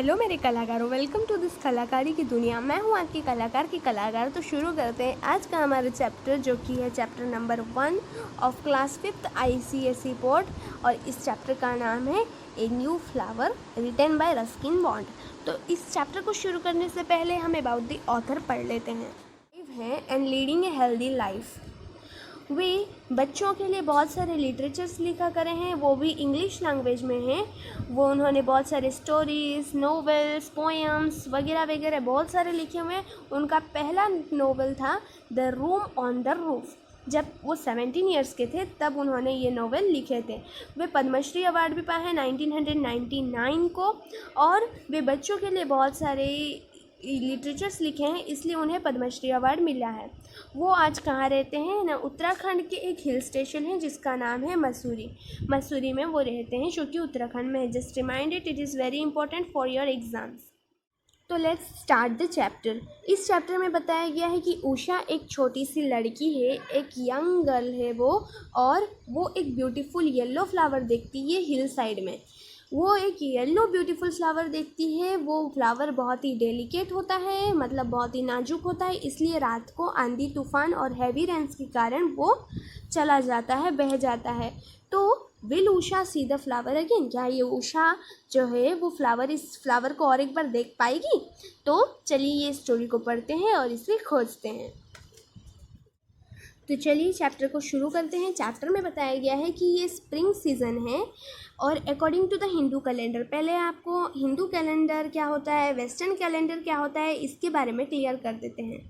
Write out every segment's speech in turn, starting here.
Hello मेरे कलाकारों, welcome to this कलाकारी की दुनिया। मैं हूं आपकी कलाकार की कलाकार। तो शुरू करते हैं आज का हमारा चैप्टर, जो कि है chapter number 1 of class 5th ICSE board. और इस चैप्टर का नाम है a new flower written by Ruskin Bond. तो इस चैप्टर को शुरू करने से पहले हम अबाउट द ऑथर पढ़ लेते हैं। And leading a healthy life. वे बच्चों के लिए बहुत सारे लिटरेचर्स लिखा करे हैं, वो भी इंग्लिश लैंग्वेज में हैं। वो उन्होंने बहुत सारे स्टोरीज़, नोवेल्स, पोएम्स वगैरह वगैरह बहुत सारे लिखे हुए हैं। उनका पहला नोवेल था the room on the roof. जब वो 17 ईयर्स के थे तब उन्होंने ये नोवेल लिखे थे। वे पद्मश्री अवार्ड भी पाए हैं 1999 को। और वे बच्चों के लिए बहुत सारे लिटरेचर्स लिखे हैं, इसलिए उन्हें पद्मश्री अवार्ड मिला है। वो आज कहाँ रहते हैं ना, उत्तराखंड के एक हिल स्टेशन है जिसका नाम है मसूरी। मसूरी में वो रहते हैं, जो कि उत्तराखंड में है। Just remind it is very important for your exams. तो लेट्स स्टार्ट द चैप्टर। इस चैप्टर में बताया गया है कि उषा एक छोटी सी लड़की है, एक यंग गर्ल है वो, और वो एक ब्यूटीफुल येलो फ्लावर देखती है हिल साइड में। वो एक येलो ब्यूटीफुल फ्लावर देखती है। वो फ्लावर बहुत ही डेलिकेट होता है, मतलब बहुत ही नाजुक होता है, इसलिए रात को आंधी तूफान और हैवी रेन्स के कारण वो चला जाता है, बह जाता है। तो will Usha see the flower again, क्या ये उषा जो है वो इस फ्लावर को और एक बार देख पाएगी? तो चलिए ये स्टोरी को पढ़ते हैं और इसे खोजते हैं। तो चलिए चैप्टर को शुरू करते हैं। चैप्टर में बताया गया है कि ये स्प्रिंग सीज़न है और according to the Hindu calendar. पहले आपको हिंदू कैलेंडर क्या होता है, वेस्टर्न कैलेंडर क्या होता है, इसके बारे में क्लियर कर देते हैं।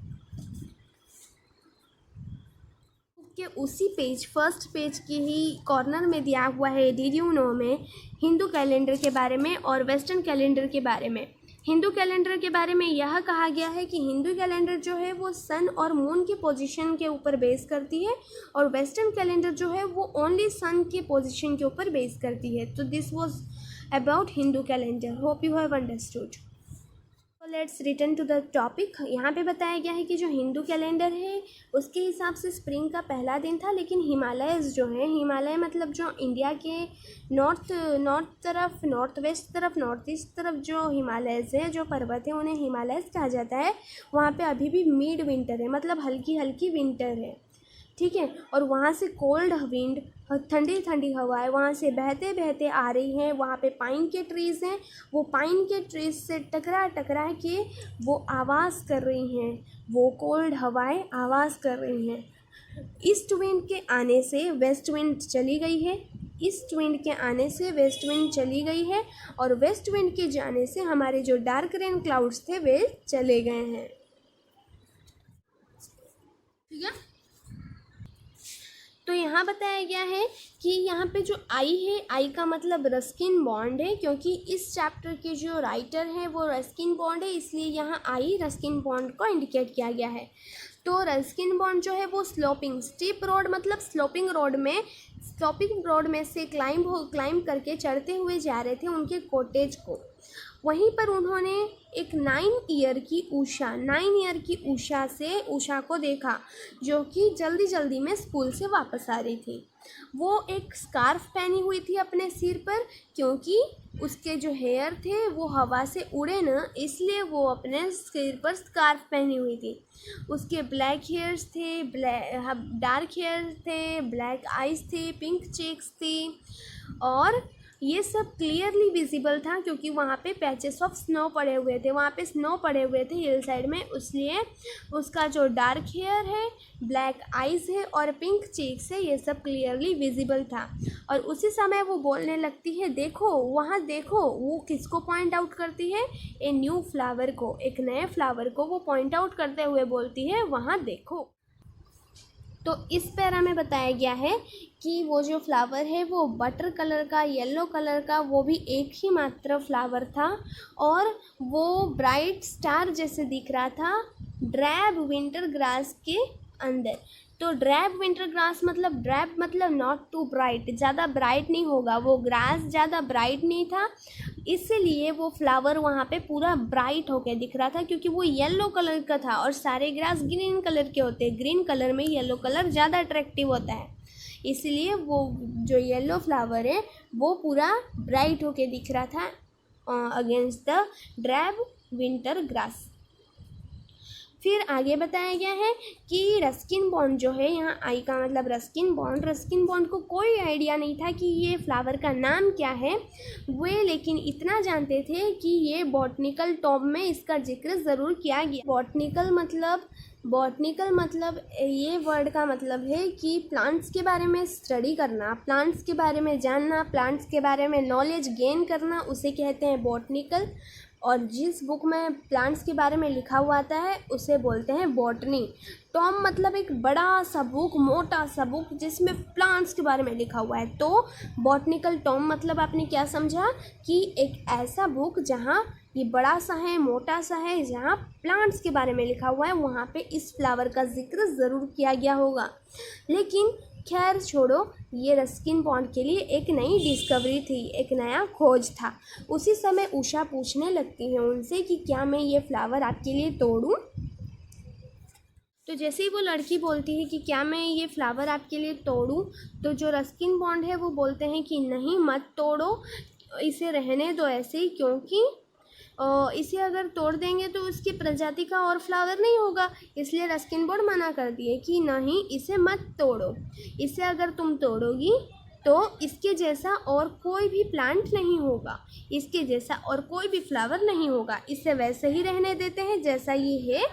के उसी पेज, फर्स्ट पेज की ही कॉर्नर में दिया हुआ है डिड यू नो में हिंदू कैलेंडर के बारे में और वेस्टर्न कैलेंडर के बारे में। हिंदू कैलेंडर के बारे में यह कहा गया है कि हिंदू कैलेंडर जो है वो सन और मून की पोजीशन के ऊपर बेस करती है, और वेस्टर्न कैलेंडर जो है वो ओनली सन के पोजीशन के ऊपर बेस करती है। तो this was about Hindu calendar. Hope you have understood. Let's return to the topic. यहाँ पे बताया गया है कि जो हिंदू कैलेंडर है उसके हिसाब से स्प्रिंग का पहला दिन था, लेकिन हिमालयस जो है, हिमालय मतलब जो इंडिया के नॉर्थ तरफ, नॉर्थ वेस्ट तरफ, नॉर्थ ईस्ट तरफ जो हिमालयस है, जो पर्वत है, उन्हें हिमालयस कहा जाता है। वहाँ पे अभी भी मिड विंटर है, मतलब हल्की हल्की विंटर है, ठीक है। और वहाँ से कोल्ड विंड, ठंडी ठंडी हवाएं वहाँ से बहते बहते आ रही हैं। वहाँ पे पाइन के ट्रीज़ हैं, वो पाइन के ट्रीज से टकरा टकरा के वो आवाज़ कर रही हैं, वो कोल्ड हवाएं आवाज़ कर रही हैं। ईस्ट विंड के आने से वेस्ट विंड चली गई है, ईस्ट विंड के आने से वेस्ट विंड चली गई है, और वेस्ट विंड के जाने से हमारे जो डार्क रेन क्लाउड्स थे वे चले गए हैं, ठीक है। तो यहाँ बताया गया है कि यहाँ पे जो आई है, आई का मतलब रस्किन बॉन्ड है, क्योंकि इस चैप्टर के जो राइटर हैं वो रस्किन बॉन्ड है, इसलिए यहाँ आई रस्किन बॉन्ड को इंडिकेट किया गया है। तो रस्किन बॉन्ड जो है वो स्लोपिंग स्टीप रोड, मतलब स्लोपिंग रोड में से क्लाइंब करके चढ़ते हुए जा रहे थे उनके कॉटेज को। वहीं पर उन्होंने एक 9 ईयर की उषा को देखा, जो कि जल्दी जल्दी में स्कूल से वापस आ रही थी। वो एक स्कार्फ पहनी हुई थी अपने सिर पर, क्योंकि उसके जो हेयर थे वो हवा से उड़े न, इसलिए वो अपने सिर पर स्कार्फ पहनी हुई थी। उसके ब्लैक हेयर्स थे, डार्क हेयर थे, ब्लैक आइज़ थे, पिंक चेक्स थी, और ये सब क्लियरली विजिबल था क्योंकि वहाँ पे पैचेस ऑफ स्नो पड़े हुए थे, वहाँ पे स्नो पड़े हुए थे हिल साइड में, इसलिए उसका जो डार्क हेयर है, ब्लैक आइज़ है और पिंक चीक्स है, ये सब क्लियरली विजिबल था। और उसी समय वो बोलने लगती है, देखो वहाँ देखो। वो किसको पॉइंट आउट करती है? ए न्यू फ्लावर को, एक नए फ्लावर को वो पॉइंट आउट करते हुए बोलती है, वहाँ देखो। तो इस पैरा में बताया गया है कि वो जो फ्लावर है वो बटर कलर का, येलो कलर का, वो भी एक ही मात्र फ्लावर था, और वो ब्राइट स्टार जैसे दिख रहा था ड्रैब विंटर ग्रास के अंदर। तो ड्रैब विंटर ग्रास मतलब, ड्रैब मतलब नॉट टू ब्राइट, ज़्यादा ब्राइट नहीं होगा, वो ग्रास ज़्यादा ब्राइट नहीं था, इसलिए वो फ्लावर वहाँ पे पूरा ब्राइट होके दिख रहा था, क्योंकि वो येलो कलर का था और सारे ग्रास ग्रीन कलर के होते हैं, ग्रीन कलर में येलो कलर ज़्यादा अट्रैक्टिव होता है, इसलिए वो जो येलो फ्लावर है वो पूरा ब्राइट होके दिख रहा था against the drab winter grass. फिर आगे बताया गया है कि रस्किन बॉन्ड जो है, यहाँ आई का मतलब रस्किन बॉन्ड को कोई आइडिया नहीं था कि ये फ्लावर का नाम क्या है। वे लेकिन इतना जानते थे कि ये बॉटनिकल टॉम में इसका जिक्र ज़रूर किया गया। बॉटनिकल मतलब ये वर्ड का मतलब है कि प्लांट्स के बारे में स्टडी करना, प्लांट्स के बारे में जानना, प्लांट्स के बारे में नॉलेज गेन करना, उसे कहते हैं बॉटनिकल। और जिस बुक में प्लांट्स के बारे में लिखा हुआ आता है उसे बोलते हैं बॉटनी। टॉम मतलब एक बड़ा सा बुक, मोटा सा बुक जिसमें प्लांट्स के बारे में लिखा हुआ है। तो बॉटनिकल टॉम मतलब आपने क्या समझा कि एक ऐसा बुक जहाँ ये बड़ा सा है, मोटा सा है, जहाँ प्लांट्स के बारे में लिखा हुआ है, वहाँ पे इस फ्लावर का जिक्र ज़रूर किया गया होगा। लेकिन खैर छोड़ो, ये रस्किन बॉन्ड के लिए एक नई डिस्कवरी थी, एक नया खोज था। उसी समय उषा पूछने लगती है उनसे कि क्या मैं ये फ्लावर आपके लिए तोड़ूं। तो जैसे ही वो लड़की बोलती है कि क्या मैं ये फ्लावर आपके लिए तोड़ूं, तो जो रस्किन बॉन्ड है वो बोलते हैं कि नहीं मत तोड़ो, इसे रहने दो ऐसे ही, क्योंकि इसे अगर तोड़ देंगे तो उसकी प्रजाति का और फ्लावर नहीं होगा। इसलिए रस्किन बॉन्ड मना कर दिए कि नहीं इसे मत तोड़ो, इसे अगर तुम तोड़ोगी तो इसके जैसा और कोई भी प्लांट नहीं होगा, इसके जैसा और कोई भी फ्लावर नहीं होगा, इसे वैसे ही रहने देते हैं जैसा ये है।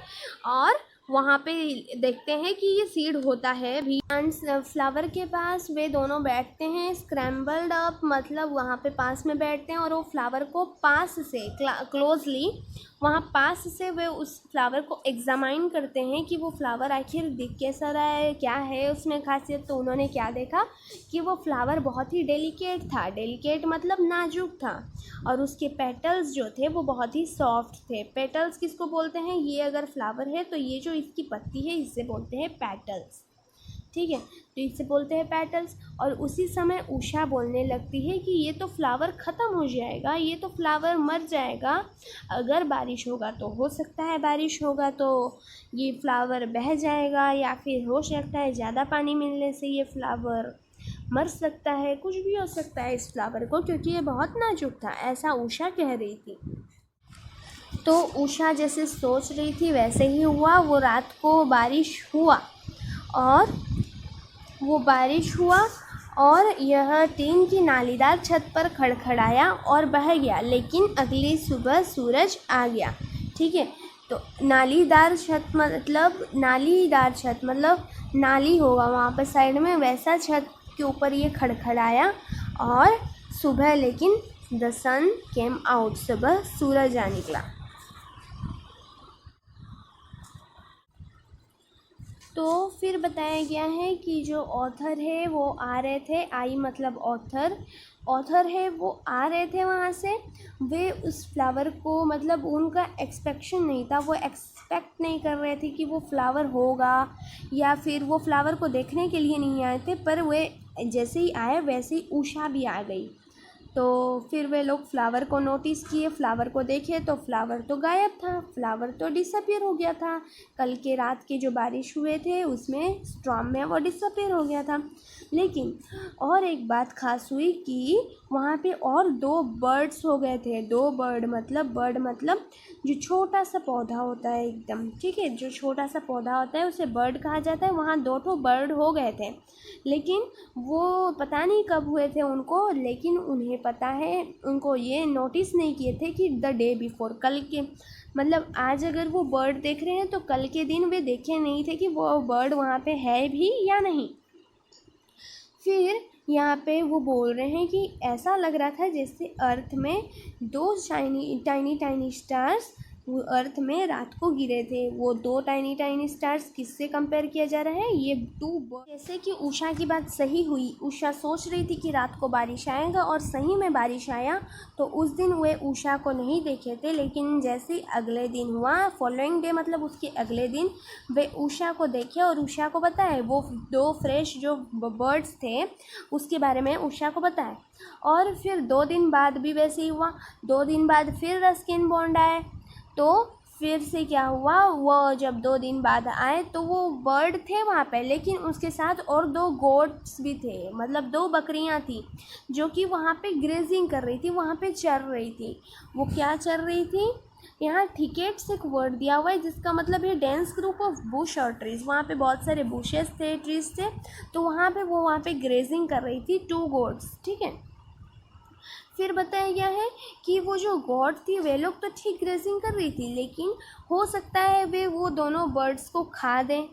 और वहाँ पे देखते हैं कि ये सीड होता है भी। फ्लावर के पास वे दोनों बैठते हैं, स्क्रैम्बल्ड अप मतलब वहाँ पे पास में बैठते हैं, और वो फ्लावर को पास से क्लोजली वहाँ पास से वे उस फ्लावर को एग्जामाइन करते हैं कि वो फ्लावर आखिर दिख कैसा रहा है, क्या है उसमें खासियत। तो उन्होंने क्या देखा कि वो फ्लावर बहुत ही डेलिकेट था, डेलिकेट मतलब नाजुक था, और उसके पेटल्स जो थे वो बहुत ही सॉफ्ट थे। पेटल्स किसको बोलते हैं, ये अगर फ्लावर है तो ये जो इसकी पत्ती है इससे बोलते हैं पेटल्स, ठीक है, तो इससे बोलते हैं पेटल्स। और उसी समय उषा बोलने लगती है कि ये तो फ्लावर ख़त्म हो जाएगा, ये तो फ्लावर मर जाएगा, अगर बारिश होगा तो हो सकता है बारिश होगा तो ये फ्लावर बह जाएगा, या फिर हो सकता है ज़्यादा पानी मिलने से ये फ्लावर मर सकता है, कुछ भी हो सकता है इस फ्लावर को, क्योंकि ये बहुत नाजुक था, ऐसा उषा कह रही थी। तो उषा जैसे सोच रही थी वैसे ही हुआ। वो रात को बारिश हुआ और यह टीन की नालीदार छत पर खड़खड़ाया और बह गया, लेकिन अगली सुबह सूरज आ गया, ठीक है। तो नालीदार छत मतलब नाली होगा वहाँ पर साइड में, वैसा छत के ऊपर ये खड़खड़ाया और सुबह, लेकिन द सन केम आउट, सुबह सूरज आ निकला। तो फिर बताया गया है कि जो ऑथर है वो आ रहे थे, आई मतलब ऑथर है वो आ रहे थे वहाँ से। वे उस फ्लावर को मतलब उनका एक्सपेक्शन नहीं था, वो एक्सपेक्ट नहीं कर रहे थे कि वो फ्लावर होगा, या फिर वो फ्लावर को देखने के लिए नहीं आए थे। पर वे जैसे ही आए वैसे ही उषा भी आ गई। तो फिर वे लोग फ्लावर को नोटिस किए, फ्लावर को देखे तो फ्लावर तो गायब था, फ्लावर तो डिसअपियर हो गया था। कल के रात के जो बारिश हुए थे उसमें स्टॉर्म में वो डिसअपियर हो गया था। लेकिन और एक बात खास हुई कि वहाँ पे और 2 बर्ड्स हो गए थे। 2 बर्ड मतलब जो छोटा सा पौधा होता है एकदम, ठीक है, जो छोटा सा पौधा होता है उसे बर्ड कहा जाता है। वहाँ 2 बर्ड हो गए थे, लेकिन वो पता नहीं कब हुए थे उनको, लेकिन उन्हें पता है, उनको ये नोटिस नहीं किए थे कि द डे बिफोर, कल के मतलब आज अगर वो बर्ड देख रहे हैं तो कल के दिन वे देखे नहीं थे कि वो बर्ड वहाँ पे है भी या नहीं। फिर यहाँ पे वो बोल रहे हैं कि ऐसा लग रहा था जैसे अर्थ में 2 टाइनी स्टार्स अर्थ में रात को गिरे थे। वो 2 टाइनी स्टार्स किससे कंपेयर किया जा रहा है, ये 2 जैसे कि उषा की बात सही हुई। उषा सोच रही थी कि रात को बारिश आएगा और सही में बारिश आया। तो उस दिन वे उषा को नहीं देखे थे, लेकिन जैसे अगले दिन हुआ, फॉलोइंग डे मतलब उसके अगले दिन वे उषा को देखे और उषा को बताए, वो 2 फ्रेश जो बर्ड्स थे उसके बारे में उषा को बताए। और फिर 2 दिन बाद भी वैसे ही हुआ। 2 दिन बाद फिर रस्किन बॉन्ड आए, तो फिर से क्या हुआ, वो जब 2 दिन बाद आए तो वो बर्ड थे वहाँ पे, लेकिन उसके साथ और 2 गोट्स भी थे, मतलब 2 बकरियाँ थी जो कि वहाँ पे ग्रेजिंग कर रही थी, वहाँ पे चर रही थी। वो क्या चर रही थी, यहाँ थिकेट्स एक वर्ड दिया हुआ है जिसका मतलब है डेंस ग्रुप ऑफ बुश और ट्रीज। वहाँ पे बहुत सारे बुशेस थे, ट्रीज थे, तो वहाँ पे वो वहाँ पे ग्रेजिंग कर रही थी 2 गोट्स, ठीक है। फिर बताया गया है कि वो जो गॉड थी वे लोग तो ठीक ग्रेजिंग कर रही थी, लेकिन हो सकता है वे वो दोनों बर्ड्स को खा दें,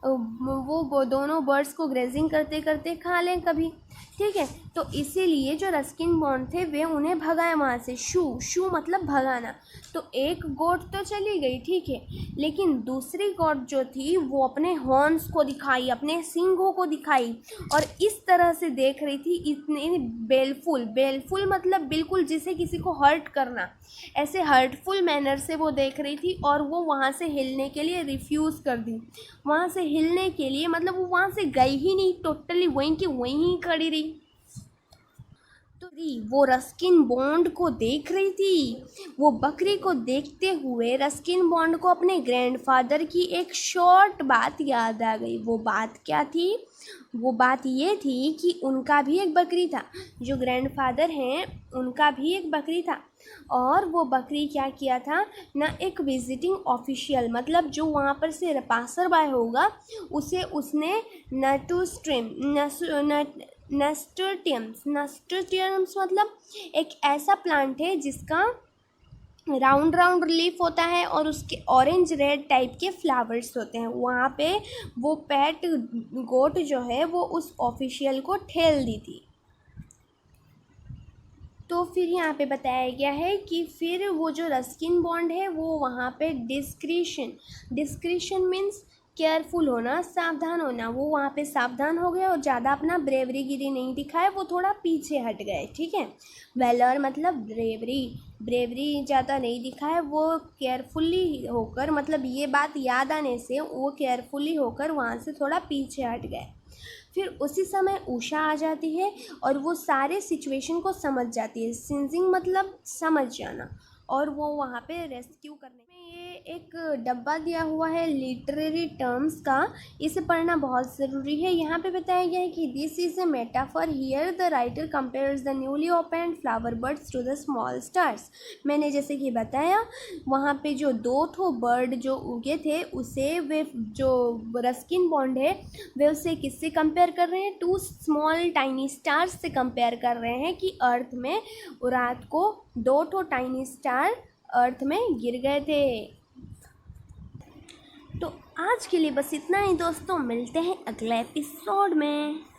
वो दोनों बर्ड्स को ग्रेजिंग करते करते खा लें कभी, ठीक है। तो इसीलिए जो रस्किन बॉन्ड थे वे उन्हें भगाए वहाँ से। शू मतलब भगाना। तो एक गोट तो चली गई, ठीक है, लेकिन दूसरी गोट जो थी वो अपने हॉर्न्स को दिखाई, अपने सींगों को दिखाई, और इस तरह से देख रही थी, इतने बेलफुल मतलब बिल्कुल जिसे किसी को हर्ट करना, ऐसे हर्टफुल मैनर से वो देख रही थी, और वो वहाँ से हिलने के लिए रिफ्यूज़ कर दी। वहाँ से हिलने के लिए मतलब वो वहाँ से गई ही नहीं, टोटली वहीं की वहीं खड़ी रही। तो वो रस्किन बॉन्ड को देख रही थी। वो बकरी को देखते हुए रस्किन बॉन्ड को अपने ग्रैंडफादर की एक शॉर्ट बात याद आ गई। वो बात क्या थी? वो बात ये थी कि उनका भी एक बकरी था, जो ग्रैंडफादर हैं उनका भी एक बकरी था, और वो बकरी क्या किया था ना, एक विजिटिंग ऑफिशियल मतलब जो वहाँ पर से पासर बाय होगा उसे उसने नस्टर्टियम्स मतलब एक ऐसा प्लांट है जिसका राउंड लीफ होता है और उसके ऑरेंज रेड टाइप के फ्लावर्स होते हैं। वहाँ पे वो पेट गोट जो है वो उस ऑफिशियल को ठेल दी थी। तो फिर यहाँ पे बताया गया है कि फिर वो जो रस्किन बॉन्ड है वो वहाँ पे डिस्क्रिशन मीन्स केयरफुल होना, सावधान होना, वो वहाँ पे सावधान हो गए और ज़्यादा अपना ब्रेवरीगिरी नहीं दिखाए, वो थोड़ा पीछे हट गए, ठीक है। वेलर मतलब ब्रेवरी ज़्यादा नहीं दिखाए, वो केयरफुली होकर, मतलब ये बात याद आने से वो केयरफुली होकर वहाँ से थोड़ा पीछे हट गए। फिर उसी समय उषा आ जाती है और वो सारे सिचुएशन को समझ जाती है। सेंसिंग मतलब समझ जाना, और वो वहाँ पे रेस्क्यू करने में, ये एक डब्बा दिया हुआ है लिटरेरी टर्म्स का, इसे पढ़ना बहुत ज़रूरी है। यहाँ पे बताया गया है कि this is a metaphor, here the writer compares the newly opened flower birds to the small stars. मैंने जैसे कि बताया वहाँ पे जो 2 बर्ड जो उगे थे उसे वे जो रस्किन बॉन्ड है वे उसे किससे कंपेयर कर रहे हैं, 2 स्मॉल टाइनी स्टार्स से कंपेयर कर रहे हैं कि अर्थ में रात को 2 टाइनी स्टार अर्थ में गिर गए थे। तो आज के लिए बस इतना ही दोस्तों, मिलते हैं अगले एपिसोड में।